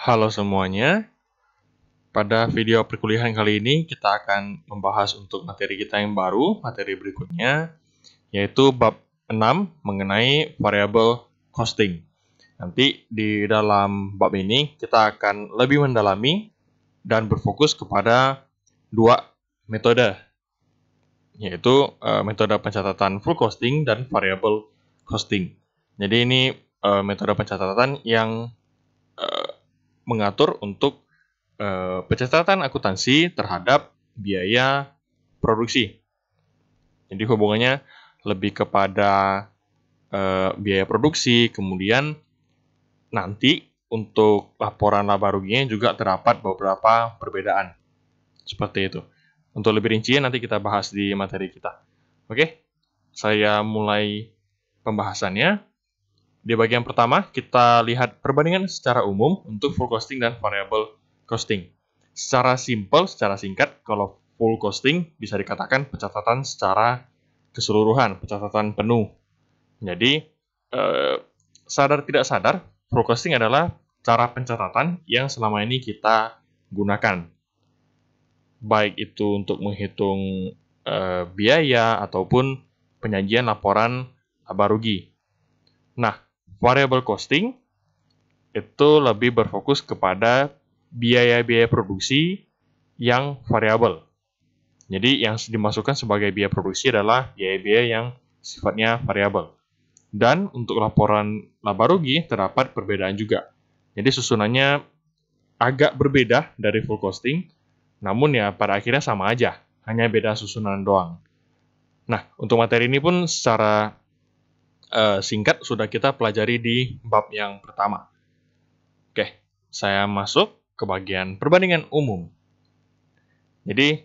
Halo semuanya, pada video perkuliahan kali ini kita akan membahas untuk materi kita yang baru, materi berikutnya, yaitu bab 6 mengenai variable costing. Nanti di dalam bab ini kita akan lebih mendalami dan berfokus kepada dua metode, yaitu metode pencatatan full costing dan variable costing. Jadi ini metode pencatatan yang mengatur untuk pencatatan akuntansi terhadap biaya produksi. Jadi hubungannya lebih kepada biaya produksi, kemudian nanti untuk laporan laba ruginya juga terdapat beberapa perbedaan. Seperti itu. Untuk lebih rinci nanti kita bahas di materi kita. Oke, saya mulai pembahasannya. Di bagian pertama, kita lihat perbandingan secara umum untuk full costing dan variable costing. Secara simpel, secara singkat, kalau full costing bisa dikatakan pencatatan secara keseluruhan, pencatatan penuh. Jadi, sadar tidak sadar, full costing adalah cara pencatatan yang selama ini kita gunakan. Baik itu untuk menghitung biaya ataupun penyajian laporan laba rugi. Nah, variable costing itu lebih berfokus kepada biaya-biaya produksi yang variabel. Jadi yang dimasukkan sebagai biaya produksi adalah biaya-biaya yang sifatnya variabel. Dan untuk laporan laba rugi terdapat perbedaan juga. Jadi susunannya agak berbeda dari full costing, namun ya pada akhirnya sama aja, hanya beda susunan doang. Nah, untuk materi ini pun secara singkat sudah kita pelajari di bab yang pertama. Oke, saya masuk ke bagian perbandingan umum. Jadi,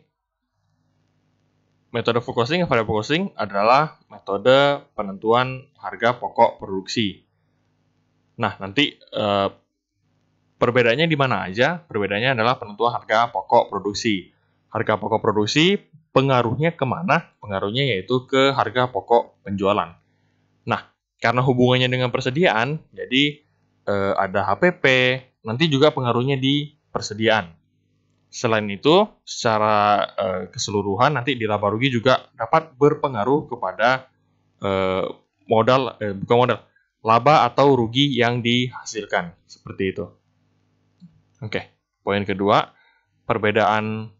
metode full costing dan variable costing adalah metode penentuan harga pokok produksi. Nah, nanti perbedaannya di mana aja? Perbedaannya adalah penentuan harga pokok produksi. Harga pokok produksi pengaruhnya kemana? Pengaruhnya yaitu ke harga pokok penjualan. Nah, karena hubungannya dengan persediaan, jadi ada HPP, nanti juga pengaruhnya di persediaan. Selain itu, secara keseluruhan nanti di laba rugi juga dapat berpengaruh kepada laba atau rugi yang dihasilkan. Seperti itu. Oke, poin kedua, perbedaan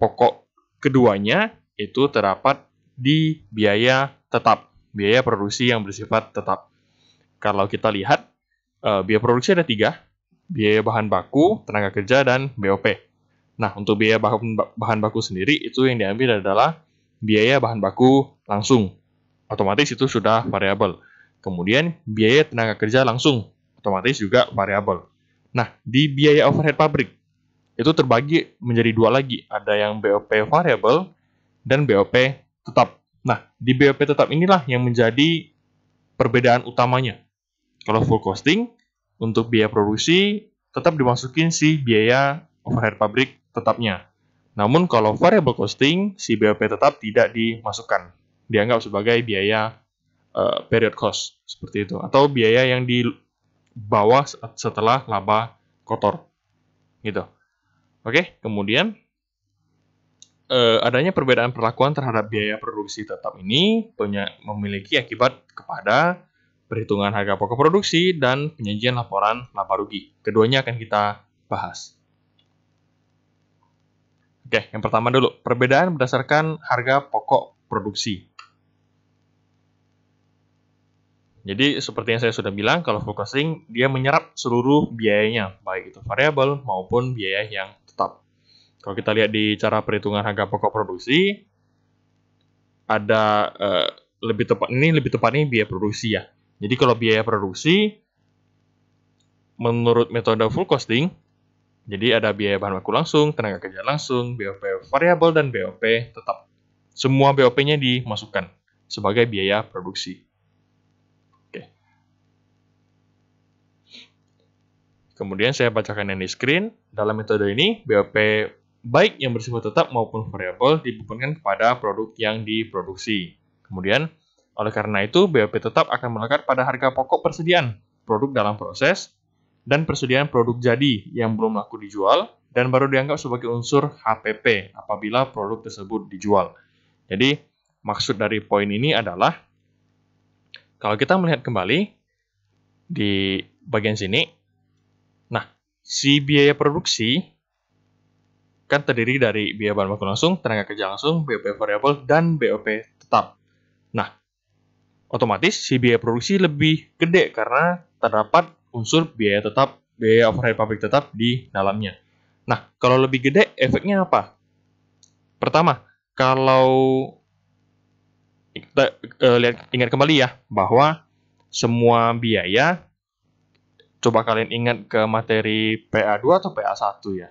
pokok keduanya itu terdapat di biaya tetap. Biaya produksi yang bersifat tetap. Kalau kita lihat, biaya produksi ada 3, biaya bahan baku, tenaga kerja, dan BOP. Nah, untuk biaya bahan baku sendiri, itu yang diambil adalah biaya bahan baku langsung. Otomatis itu sudah variabel. Kemudian, biaya tenaga kerja langsung, otomatis juga variabel. Nah, di biaya overhead pabrik, itu terbagi menjadi 2 lagi. Ada yang BOP variabel dan BOP tetap. Nah, di BOP tetap inilah yang menjadi perbedaan utamanya. Kalau full costing, untuk biaya produksi, tetap dimasukin si biaya overhead pabrik tetapnya. Namun kalau variable costing, si BOP tetap tidak dimasukkan. Dianggap sebagai biaya period cost, seperti itu. Atau biaya yang dibawa setelah laba kotor. Gitu. Oke, kemudian adanya perbedaan perlakuan terhadap biaya produksi tetap ini memiliki akibat kepada perhitungan harga pokok produksi dan penyajian laporan laba rugi. Keduanya akan kita bahas. Oke, yang pertama dulu, perbedaan berdasarkan harga pokok produksi. Jadi seperti yang saya sudah bilang, kalau full costing dia menyerap seluruh biayanya, baik itu variabel maupun biaya yang tetap. Kalau kita lihat di cara perhitungan harga pokok produksi, ada lebih tepatnya biaya produksi ya. Jadi kalau biaya produksi, menurut metode full costing, jadi ada biaya bahan baku langsung, tenaga kerja langsung, BOP variabel, dan BOP tetap. Semua BOP-nya dimasukkan sebagai biaya produksi. Oke. Kemudian saya bacakan yang di screen. Dalam metode ini, BOP baik yang bersifat tetap maupun variabel dibebankan kepada produk yang diproduksi. Kemudian, oleh karena itu, BOP tetap akan melekat pada harga pokok persediaan produk dalam proses dan persediaan produk jadi yang belum laku dijual, dan baru dianggap sebagai unsur HPP apabila produk tersebut dijual. Jadi, maksud dari poin ini adalah, kalau kita melihat kembali di bagian sini, nah, si biaya produksi kan terdiri dari biaya bahan baku langsung, tenaga kerja langsung, BOP variabel, dan BOP tetap. Nah, otomatis si biaya produksi lebih gede karena terdapat unsur biaya tetap, biaya overhead pabrik tetap di dalamnya. Nah, kalau lebih gede, efeknya apa? Pertama, kalau kita ingat kembali ya, bahwa semua biaya, coba kalian ingat ke materi PA2 atau PA1 ya.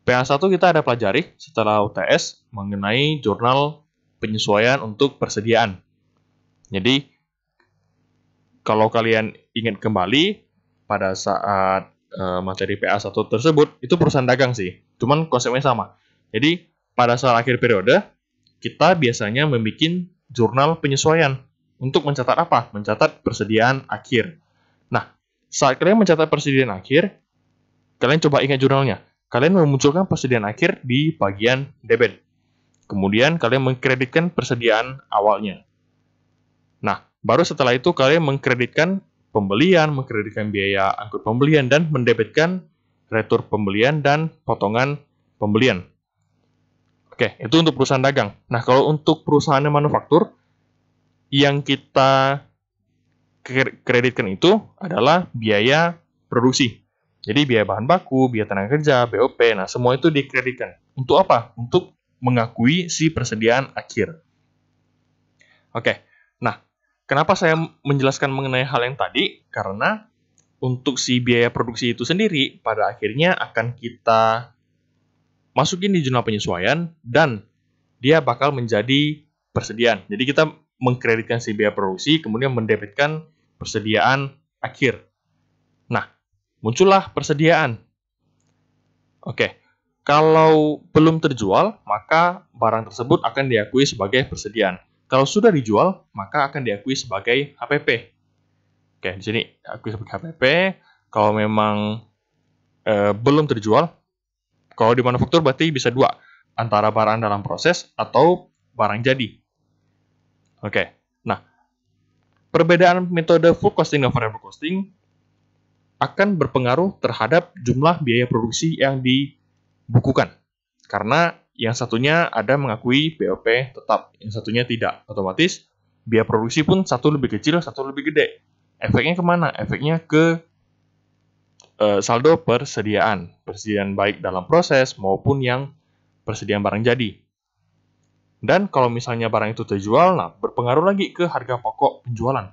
PA1 kita ada pelajari setelah UTS mengenai jurnal penyesuaian untuk persediaan. Jadi, kalau kalian ingat kembali pada saat materi PA1 tersebut, itu perusahaan dagang sih. Cuman konsepnya sama. Jadi, pada saat akhir periode, kita biasanya membuat jurnal penyesuaian. Untuk mencatat apa? Mencatat persediaan akhir. Nah, saat kalian mencatat persediaan akhir, kalian coba ingat jurnalnya. Kalian memunculkan persediaan akhir di bagian debit. Kemudian kalian mengkreditkan persediaan awalnya. Nah, baru setelah itu kalian mengkreditkan pembelian, mengkreditkan biaya angkut pembelian, dan mendebitkan retur pembelian dan potongan pembelian. Oke, itu untuk perusahaan dagang. Nah, kalau untuk perusahaan manufaktur, yang kita kreditkan itu adalah biaya produksi. Jadi biaya bahan baku, biaya tenaga kerja, BOP, nah semua itu dikreditkan. Untuk apa? Untuk mengakui si persediaan akhir. Oke, nah kenapa saya menjelaskan mengenai hal yang tadi? Karena untuk si biaya produksi itu sendiri, pada akhirnya akan kita masukin di jurnal penyesuaian, dan dia bakal menjadi persediaan. Jadi kita mengkreditkan si biaya produksi, kemudian mendebitkan persediaan akhir. Nah, muncullah persediaan. Oke, kalau belum terjual, maka barang tersebut akan diakui sebagai persediaan. Kalau sudah dijual, maka akan diakui sebagai HPP. Oke, di sini diakui sebagai HPP. Kalau memang belum terjual, kalau di manufaktur berarti bisa dua, antara barang dalam proses atau barang jadi. Oke, nah perbedaan metode full costing dan variable costing akan berpengaruh terhadap jumlah biaya produksi yang dibukukan. Karena yang satunya ada mengakui BOP tetap, yang satunya tidak. Otomatis biaya produksi pun satu lebih kecil, satu lebih gede. Efeknya kemana? Efeknya ke saldo persediaan. Persediaan baik dalam proses maupun yang persediaan barang jadi. Dan kalau misalnya barang itu terjual, nah berpengaruh lagi ke harga pokok penjualan.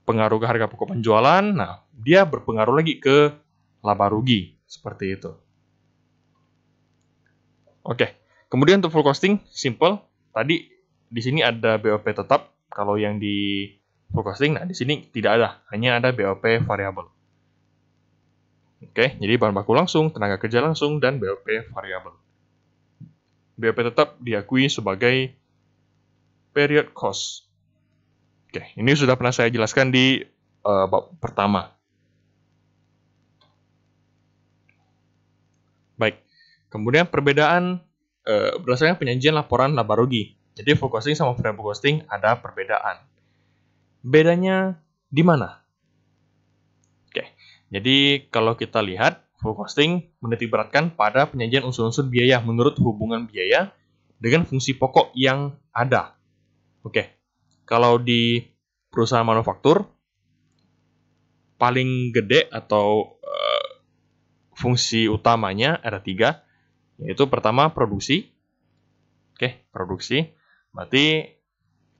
Pengaruh ke harga pokok penjualan, nah dia berpengaruh lagi ke laba rugi, seperti itu. Oke, kemudian untuk full costing, simple. Tadi di sini ada BOP tetap, kalau yang di full costing, nah di sini tidak ada, hanya ada BOP variabel. Oke, jadi bahan baku langsung, tenaga kerja langsung, dan BOP variabel. BOP tetap diakui sebagai period cost. Oke, ini sudah pernah saya jelaskan di bab pertama. Baik, kemudian perbedaan berdasarkan penyajian laporan laba rugi. Jadi full costing sama variable costing ada perbedaan. Bedanya di mana? Oke, jadi kalau kita lihat, full costing menitikberatkan pada penyajian unsur-unsur biaya menurut hubungan biaya dengan fungsi pokok yang ada. Oke, kalau di perusahaan manufaktur, paling gede atau fungsi utamanya ada 3, yaitu pertama produksi. Oke, produksi. Berarti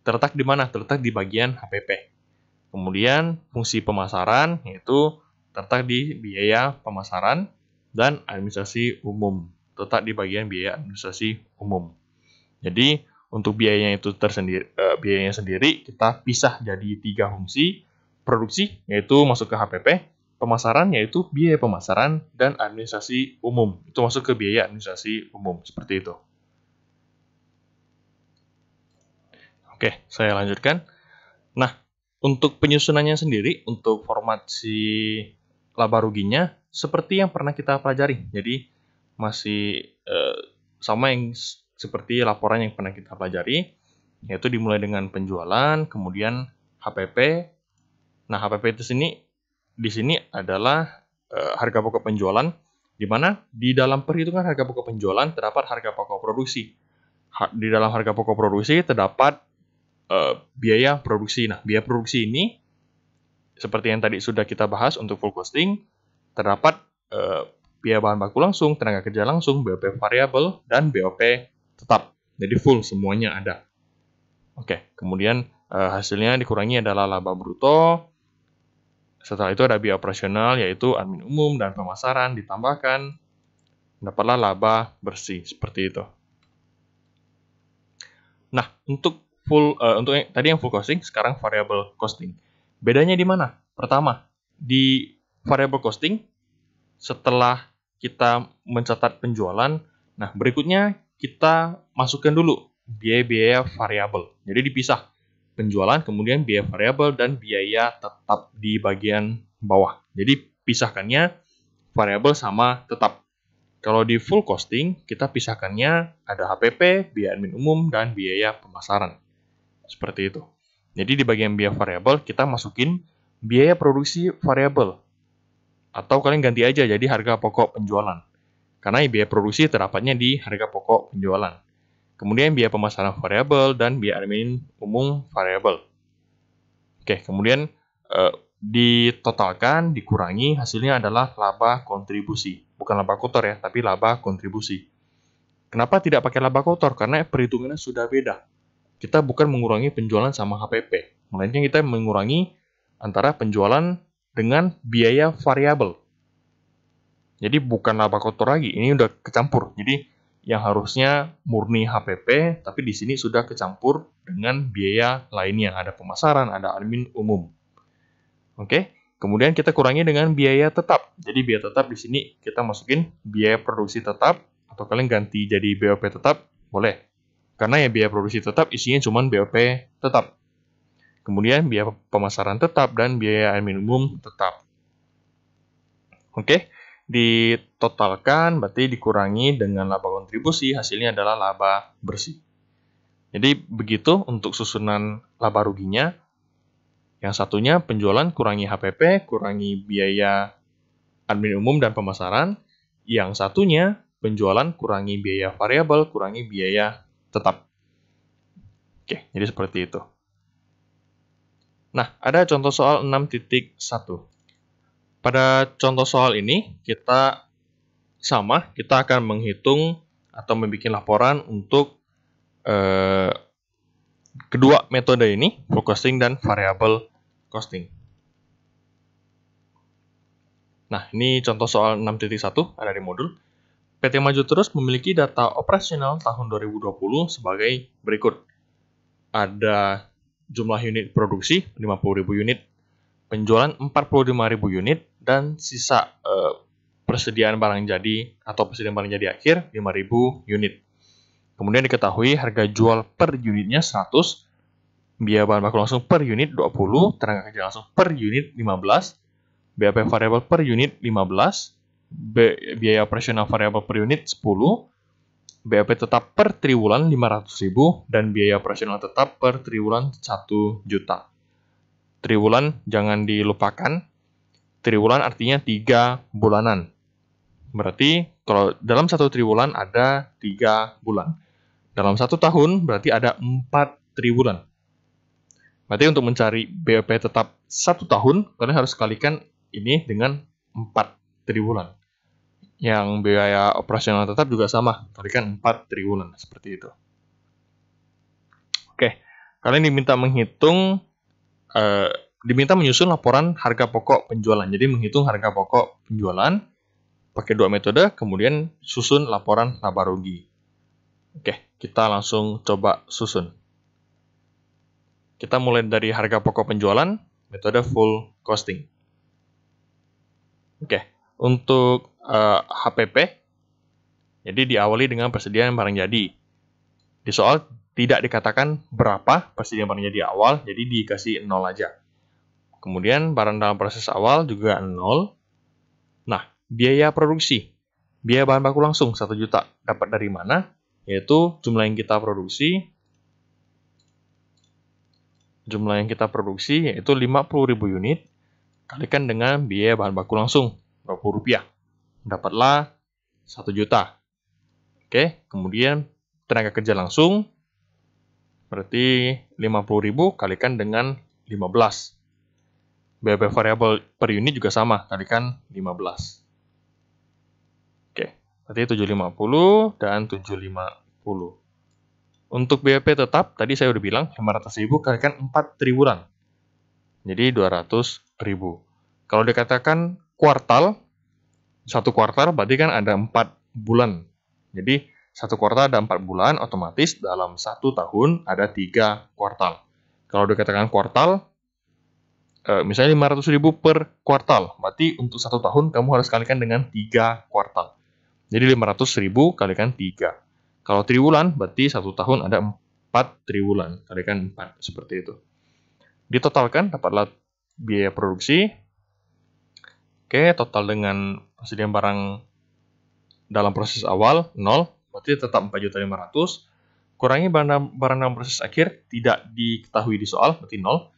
terletak di mana? Terletak di bagian HPP. Kemudian fungsi pemasaran, yaitu terletak di biaya pemasaran, dan administrasi umum, terletak di bagian biaya administrasi umum. Jadi untuk biayanya itu biayanya sendiri kita pisah jadi 3 fungsi. Produksi yaitu masuk ke HPP, pemasaran yaitu biaya pemasaran, dan administrasi umum itu masuk ke biaya administrasi umum, seperti itu. Oke, saya lanjutkan. Nah, Untuk penyusunannya sendiri, untuk format si laba ruginya, seperti yang pernah kita pelajari. Jadi, masih sama yang seperti laporan yang pernah kita pelajari, yaitu dimulai dengan penjualan, kemudian HPP. Nah, HPP itu di sini adalah harga pokok penjualan, di mana di dalam perhitungan harga pokok penjualan terdapat harga pokok produksi. Di dalam harga pokok produksi terdapat biaya produksi. Nah, biaya produksi ini, seperti yang tadi sudah kita bahas untuk full costing, terdapat biaya bahan baku langsung, tenaga kerja langsung, BOP variabel, dan BOP tetap. Jadi full semuanya ada. Oke, kemudian hasilnya dikurangi adalah laba bruto. Setelah itu ada biaya operasional, yaitu admin umum dan pemasaran ditambahkan. Dapatlah laba bersih, seperti itu. Nah, untuk tadi yang full costing, sekarang variable costing. Bedanya di mana? Pertama, di variable costing, setelah kita mencatat penjualan, nah berikutnya kita masukkan dulu biaya-biaya variabel. Jadi dipisah penjualan, kemudian biaya variabel dan biaya tetap di bagian bawah. Jadi pisahkannya variabel sama tetap. Kalau di full costing, kita pisahkannya ada HPP, biaya admin umum, dan biaya pemasaran. Seperti itu. Jadi di bagian biaya variabel, kita masukin biaya produksi variabel. Atau kalian ganti aja jadi harga pokok penjualan. Karena biaya produksi terdapatnya di harga pokok penjualan. Kemudian biaya pemasaran variabel dan biaya admin umum variabel. Oke, kemudian ditotalkan, dikurangi, hasilnya adalah laba kontribusi. Bukan laba kotor ya, tapi laba kontribusi. Kenapa tidak pakai laba kotor? Karena perhitungannya sudah beda. Kita bukan mengurangi penjualan sama HPP. Melainkan kita mengurangi antara penjualan dengan biaya variabel. Jadi bukan laba kotor lagi, ini udah kecampur. Jadi yang harusnya murni HPP, tapi di sini sudah kecampur dengan biaya lainnya. Ada pemasaran, ada admin umum. Oke, kemudian kita kurangi dengan biaya tetap. Jadi biaya tetap di sini kita masukin biaya produksi tetap, atau kalian ganti jadi BOP tetap, boleh. Karena ya biaya produksi tetap isinya cuma BOP tetap. Kemudian biaya pemasaran tetap dan biaya admin umum tetap. Oke, ditotalkan berarti dikurangi dengan laba kontribusi, hasilnya adalah laba bersih. Jadi begitu untuk susunan laba ruginya. Yang satunya penjualan kurangi HPP, kurangi biaya admin umum dan pemasaran. Yang satunya penjualan kurangi biaya variabel, kurangi biaya tetap. Oke, jadi seperti itu. Nah, ada contoh soal 6.1. Pada contoh soal ini, kita akan menghitung atau membuat laporan untuk kedua metode ini, full costing dan variable costing. Nah, ini contoh soal 6.1 ada di modul. PT Maju Terus memiliki data operasional tahun 2020 sebagai berikut. Ada jumlah unit produksi 50.000 unit, penjualan 45.000 unit, dan sisa persediaan barang jadi atau persediaan barang jadi akhir 5.000 unit. Kemudian diketahui harga jual per unitnya 100, biaya bahan baku langsung per unit 20, tenaga kerja langsung per unit 15, BOP variabel per unit 15, biaya operasional variabel per unit 10, BOP tetap per triwulan 500.000, dan biaya operasional tetap per triwulan 1 juta. Triwulan jangan dilupakan. Triwulan artinya 3 bulanan. Berarti kalau dalam 1 triwulan ada 3 bulan. Dalam 1 tahun berarti ada 4 triwulan. Berarti untuk mencari BOP tetap 1 tahun, kalian harus kalikan ini dengan 4 triwulan. Yang biaya operasional tetap juga sama, kalikan 4 triwulan, seperti itu. Oke, kalian diminta menyusun laporan harga pokok penjualan. Jadi menghitung harga pokok penjualan pakai 2 metode, kemudian susun laporan laba rugi. Oke, kita langsung coba susun. Kita mulai dari harga pokok penjualan, metode full costing. Oke, untuk HPP, jadi diawali dengan persediaan barang jadi. Di soal tidak dikatakan berapa persediaan barang jadi awal, jadi dikasih 0 aja. Kemudian barang dalam proses awal juga 0. Nah, biaya produksi. Biaya bahan baku langsung 1 juta. Dapat dari mana? Yaitu jumlah yang kita produksi. Jumlah yang kita produksi yaitu 50.000 unit. Kalikan dengan biaya bahan baku langsung, Rp20. Dapatlah 1 juta. Oke, kemudian tenaga kerja langsung, berarti 50.000 kalikan dengan 15. BAP variabel per unit juga sama, kalikan 15. Oke, berarti 750 dan 750. Untuk BAP tetap, tadi saya udah bilang 500.000 kalikan 4 triwulan. Jadi 200.000. Kalau dikatakan kuartal, 1 kuartal berarti kan ada 4 bulan. Jadi 1 kuartal ada 4 bulan, otomatis dalam 1 tahun ada 3 kuartal. Kalau dikatakan kuartal, misalnya 500.000 per kuartal, berarti untuk 1 tahun kamu harus kalikan dengan 3 kuartal. Jadi 500.000 kalikan 3. Kalau triwulan, berarti 1 tahun ada 4 triwulan, kalikan 4, seperti itu. Ditotalkan, dapatlah biaya produksi. Oke, total dengan persediaan barang dalam proses awal 0, berarti tetap 4.500.000. Kurangi barang dalam proses akhir, tidak diketahui di soal, berarti 0.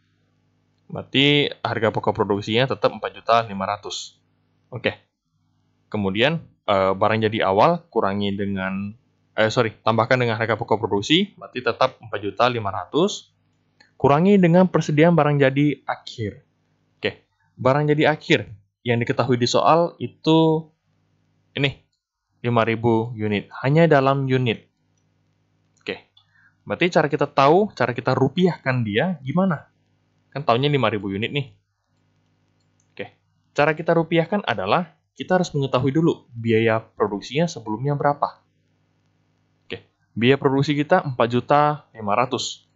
Berarti harga pokok produksinya tetap 4.500.000. Oke. Kemudian barang jadi awal kurangi dengan tambahkan dengan harga pokok produksi, berarti tetap 4.500.000. Kurangi dengan persediaan barang jadi akhir. Oke. Barang jadi akhir yang diketahui di soal itu ini 5.000 unit, hanya dalam unit. Oke. Berarti cara kita rupiahkan dia gimana? Kan tahunnya 5.000 unit nih. Oke. Cara kita rupiahkan adalah kita harus mengetahui dulu biaya produksinya sebelumnya berapa. Oke. Biaya produksi kita 4.500.000.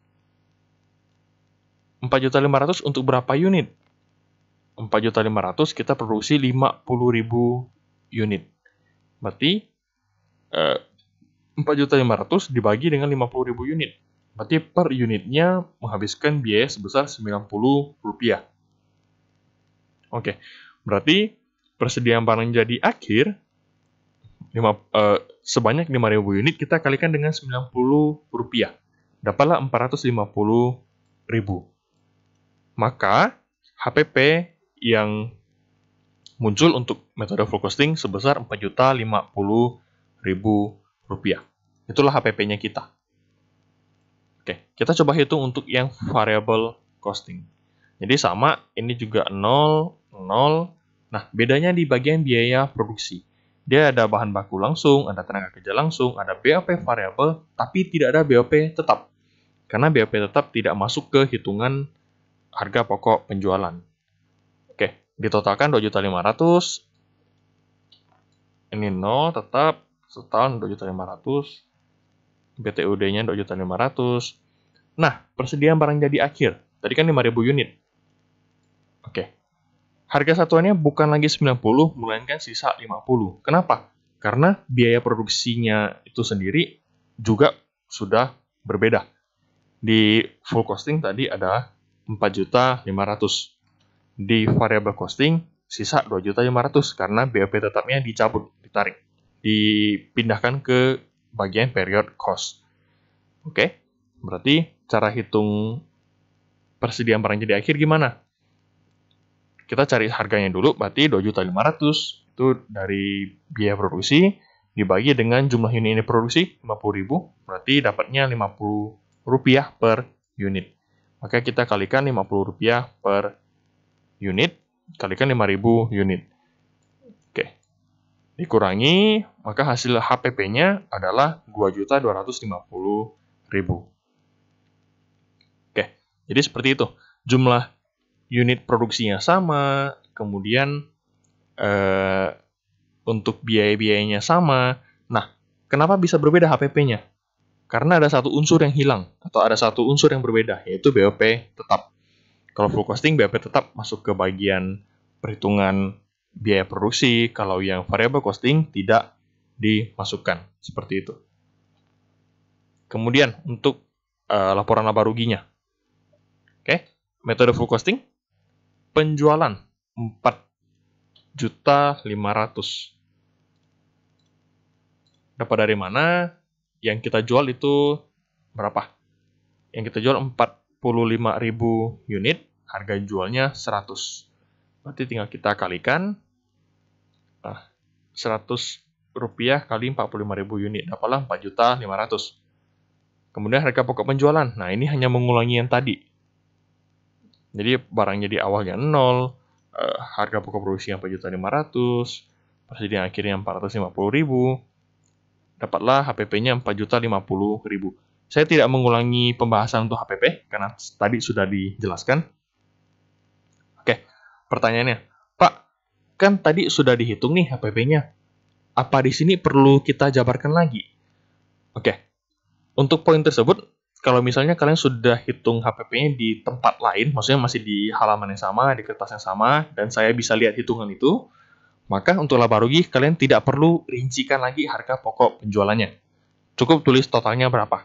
4.500.000 untuk berapa unit? 4.500.000 kita produksi 50.000 unit. Berarti 4.500.000 dibagi dengan 50.000 unit. Berarti per unitnya menghabiskan biaya sebesar Rp90. Oke, berarti persediaan barang jadi akhir sebanyak 5.000 unit kita kalikan dengan Rp90. Dapatlah Rp450.000. Maka HPP yang muncul untuk metode full costing sebesar Rp4.050.000. Itulah HPP-nya kita. Oke, kita coba hitung untuk yang variable costing. Jadi sama, ini juga 0, 0. Nah, bedanya di bagian biaya produksi. Dia ada bahan baku langsung, ada tenaga kerja langsung, ada BAP variabel, tapi tidak ada BAP tetap. Karena BAP tetap tidak masuk ke hitungan harga pokok penjualan. Oke, ditotalkan 2.500.000. Ini 0 tetap, setahun 2.500.000. BTUD-nya 2.500.000. Nah, persediaan barang jadi akhir. Tadi kan 5.000 unit. Oke. Harga satuannya bukan lagi 90, melainkan sisa 50. Kenapa? Karena biaya produksinya itu sendiri juga sudah berbeda. Di full costing tadi ada 4.500.000. Di variable costing sisa 2.500.000 karena BAP tetapnya dicabut, ditarik, dipindahkan ke bagian period cost. Oke, berarti cara hitung persediaan barang jadi akhir gimana? Kita cari harganya dulu, berarti 2.500.000 itu dari biaya produksi dibagi dengan jumlah unit ini produksi 50.000, berarti dapatnya Rp50 per unit. Maka kita kalikan Rp50 per unit, kalikan 5.000 unit. Oke. Dikurangi, maka hasil HPP-nya adalah 2.250.000. Oke, jadi seperti itu. Jumlah unit produksinya sama, kemudian untuk biaya-biayanya sama. Nah, kenapa bisa berbeda HPP-nya? Karena ada satu unsur yang hilang, atau ada satu unsur yang berbeda, yaitu BOP tetap. Kalau full costing, BOP tetap masuk ke bagian perhitungan biaya produksi, kalau yang variable costing tidak dimasukkan, seperti itu. Kemudian, untuk laporan laba ruginya. Oke, metode full costing, penjualan 4.500.000. Dapat dari mana? Yang kita jual itu berapa? Yang kita jual 45.000 unit, harga jualnya 100. Berarti tinggal kita kalikan 100 rupiah kali 45.000 unit, dapatlah 4.500.000. Kemudian harga pokok penjualan. Nah, ini hanya mengulangi yang tadi. Jadi barangnya di awalnya 0, harga pokok produksinya 4.500.000, persediaan akhirnya 450.000. Dapatlah HPP-nya 4.050.000. Saya tidak mengulangi pembahasan untuk HPP karena tadi sudah dijelaskan. Oke, pertanyaannya, Pak, kan tadi sudah dihitung nih HPP-nya. Apa di sini perlu kita jabarkan lagi? Oke, untuk poin tersebut, kalau misalnya kalian sudah hitung HPP-nya di tempat lain, maksudnya masih di halaman yang sama, di kertas yang sama, dan saya bisa lihat hitungan itu, maka untuk laba rugi, kalian tidak perlu rincikan lagi harga pokok penjualannya. Cukup tulis totalnya berapa.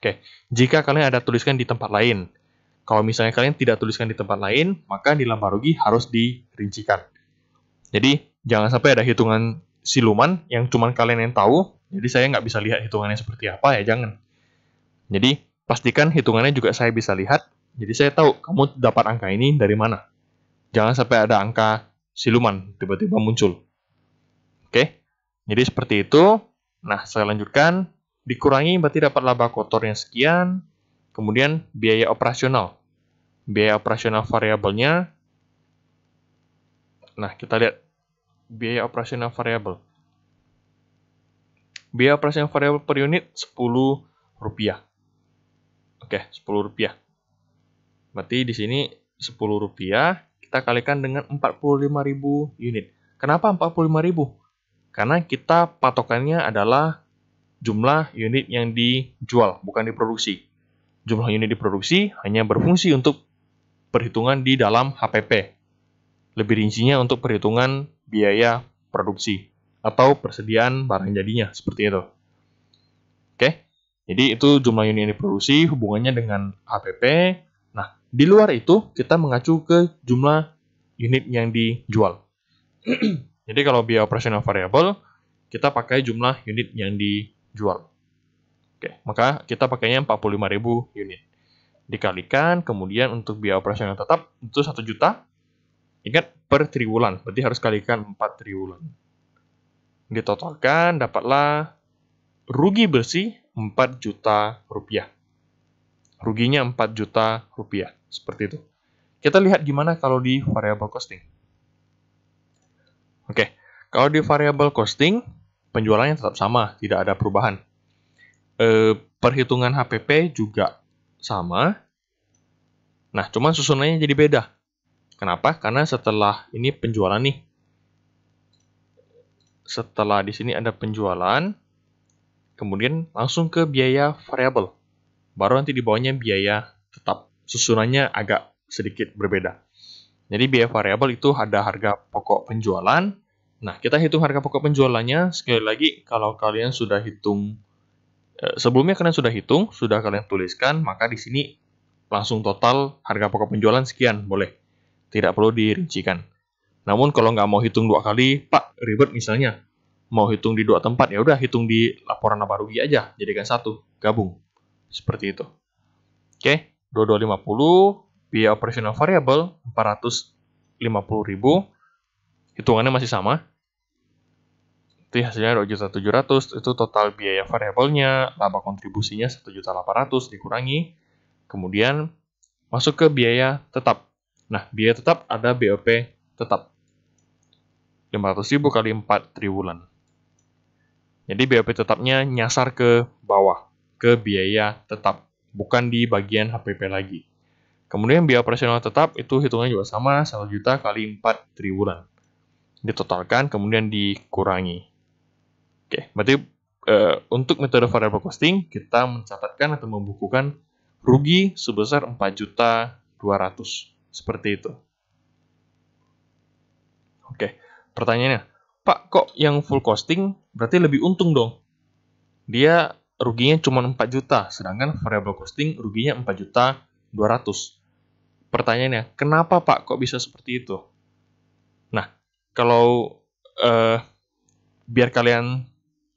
Oke, jika kalian ada tuliskan di tempat lain. Kalau misalnya kalian tidak tuliskan di tempat lain, maka di laba rugi harus dirincikan. Jadi, jangan sampai ada hitungan siluman yang cuma kalian yang tahu, jadi saya nggak bisa lihat hitungannya seperti apa, ya jangan. Jadi, pastikan hitungannya juga saya bisa lihat, jadi saya tahu kamu dapat angka ini dari mana. Jangan sampai ada angka siluman tiba-tiba muncul. Oke, jadi seperti itu. Nah, saya lanjutkan. Dikurangi berarti dapat laba kotor yang sekian. Kemudian biaya operasional. Biaya operasional variabelnya. Nah, kita lihat biaya operasional variabel. Biaya operasional variabel per unit 10 rupiah. Oke, 10 rupiah. Berarti di sini 10 rupiah. Kita kalikan dengan 45.000 unit. Kenapa 45.000? Karena kita patokannya adalah jumlah unit yang dijual, bukan diproduksi. Jumlah unit diproduksi hanya berfungsi untuk perhitungan di dalam HPP. Lebih rincinya untuk perhitungan biaya produksi atau persediaan barang jadinya, seperti itu. Oke, jadi itu jumlah unit yang diproduksi hubungannya dengan HPP. Nah, di luar itu kita mengacu ke jumlah unit yang dijual. Jadi kalau biaya operasional variabel, kita pakai jumlah unit yang dijual. Oke, maka kita pakainya 45.000 unit. Dikalikan, kemudian untuk biaya operasional tetap itu 1 juta. Ingat, per triwulan, berarti harus kalikan 4 triwulan. Ditotalkan, dapatlah rugi bersih 4 juta rupiah. Ruginya 4 juta rupiah, seperti itu. Kita lihat gimana kalau di variable costing. Oke, kalau di variable costing, penjualannya tetap sama, tidak ada perubahan. Perhitungan HPP juga sama. Nah, cuman susunannya jadi beda. Kenapa? Karena setelah ini penjualan nih. Setelah di sini ada penjualan, kemudian langsung ke biaya variabel. Baru nanti di bawahnya biaya tetap. Susunannya agak sedikit berbeda. Jadi biaya variabel itu ada harga pokok penjualan. Nah, kita hitung harga pokok penjualannya. Sekali lagi, kalau kalian sudah hitung, sebelumnya kalian sudah hitung, sudah kalian tuliskan, maka di sini langsung total harga pokok penjualan sekian, boleh. Tidak perlu dirincikan. Namun kalau nggak mau hitung 2 kali, Pak, ribet misalnya. Mau hitung di 2 tempat, ya udah hitung di laporan laba rugi aja, jadikan 1, gabung. Seperti itu. Oke, 2250, biaya operasional variabel 450.000. Hitungannya masih sama. Itu hasilnya 2.700.000, itu total biaya variabelnya, laba kontribusinya 1.800.000 dikurangi. Kemudian masuk ke biaya tetap. Nah, biaya tetap ada BOP tetap. 500.000 kali 4 triwulan. Jadi BOP tetapnya nyasar ke bawah, ke biaya tetap, bukan di bagian HPP lagi. Kemudian biaya operasional tetap itu hitungannya juga sama, 1 juta kali 4 triwulan. Ditotalkan, kemudian dikurangi. Oke, berarti untuk metode variable costing, kita mencatatkan atau membukukan rugi sebesar 4.200.000. Seperti itu. Oke, pertanyaannya, Pak, kok yang full costing berarti lebih untung dong? Dia ruginya cuma 4 juta, sedangkan variable costing ruginya 4.200.000. Pertanyaannya, kenapa Pak kok bisa seperti itu? Nah, kalau biar kalian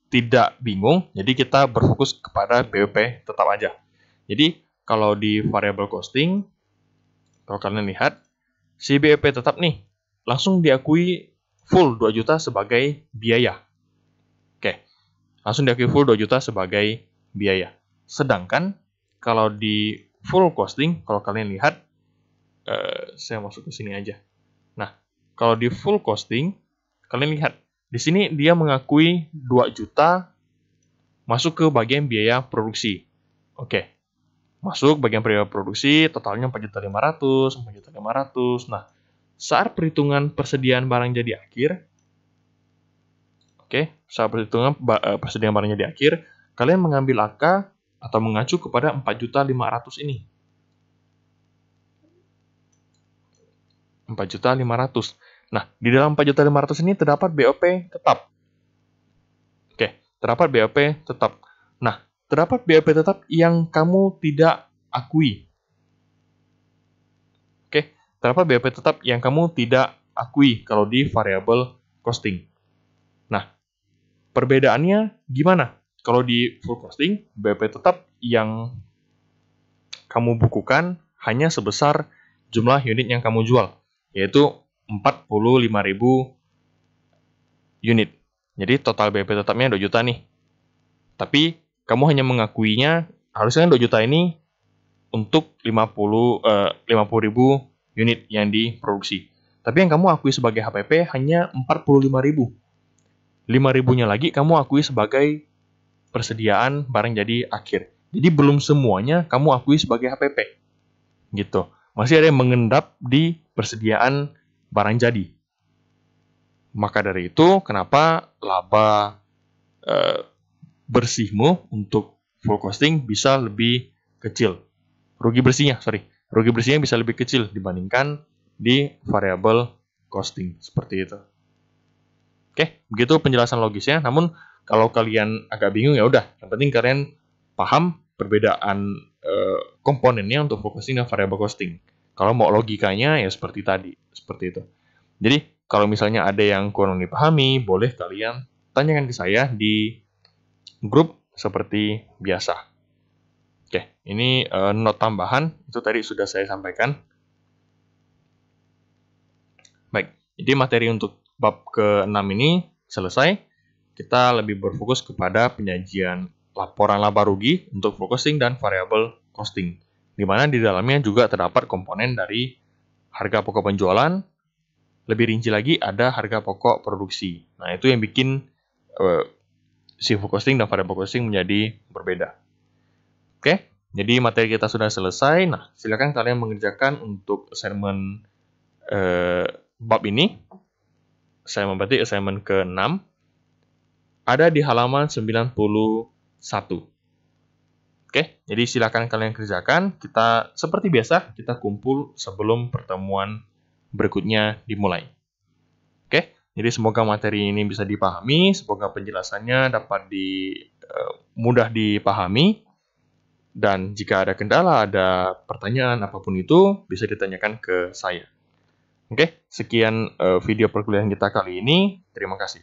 tidak bingung, jadi kita berfokus kepada BEP tetap aja. Jadi, kalau di variable costing, kalau kalian lihat, si BEP tetap nih, langsung diakui full 2 juta sebagai biaya. Oke, langsung diakui full 2 juta sebagai biaya. Sedangkan, kalau di full costing, kalau kalian lihat, saya masuk ke sini aja. Nah, kalau di full costing, kalian lihat, di sini dia mengakui 2 juta masuk ke bagian biaya produksi. Oke, masuk bagian biaya produksi, totalnya 4.500.000, 4.500.000. Nah, saat perhitungan persediaan barang jadi akhir, saat perhitungan persediaan barang jadi akhir, kalian mengambil angka atau mengacu kepada 4.500.000 ini. 4.500.000. Nah, di dalam 4.500.000 ini terdapat BOP tetap. Oke, terdapat BOP tetap. Nah, terdapat BOP tetap yang kamu tidak akui. Oke, terdapat BOP tetap yang kamu tidak akui kalau di variable costing. Nah, perbedaannya gimana? Kalau di full costing, BOP tetap yang kamu bukukan hanya sebesar jumlah unit yang kamu jual, yaitu 45.000 unit. Jadi total BOP tetapnya 2 juta nih. Tapi kamu hanya mengakuinya harusnya 2 juta ini untuk 50.000 unit yang diproduksi. Tapi yang kamu akui sebagai HPP hanya 45.000. 5.000-nya lagi kamu akui sebagai persediaan barang jadi akhir. Jadi belum semuanya kamu akui sebagai HPP. Gitu. Masih ada yang mengendap di persediaan barang jadi. Maka dari itu, kenapa laba bersihmu untuk full costing bisa lebih kecil. Rugi bersihnya bisa lebih kecil dibandingkan di variable costing. Seperti itu. Oke, begitu penjelasan logisnya. Namun, kalau kalian agak bingung, ya udah. Yang penting kalian paham perbedaan komponennya untuk full costing dan variable costing. Kalau mau logikanya, ya seperti tadi. Seperti itu. Jadi, kalau misalnya ada yang kurang dipahami, boleh kalian tanyakan ke saya di grup seperti biasa. Oke, ini note tambahan, itu tadi sudah saya sampaikan. Baik, jadi materi untuk bab ke-6 ini selesai. Kita lebih berfokus kepada penyajian laporan laba rugi untuk full costing dan variable costing, di mana di dalamnya juga terdapat komponen dari harga pokok penjualan. Lebih rinci lagi ada harga pokok produksi. Nah, itu yang bikin si full costing dan variable costing menjadi berbeda. Oke, jadi materi kita sudah selesai. Nah, silakan kalian mengerjakan untuk assignment bab ini. Saya berarti assignment ke-6. Ada di halaman 91. Oke, jadi silakan kalian kerjakan. Kita seperti biasa, kita kumpul sebelum pertemuan berikutnya dimulai. Oke, jadi semoga materi ini bisa dipahami, semoga penjelasannya dapat mudah dipahami. Dan jika ada kendala, ada pertanyaan apapun itu, bisa ditanyakan ke saya. Oke, sekian video perkuliahan kita kali ini. Terima kasih.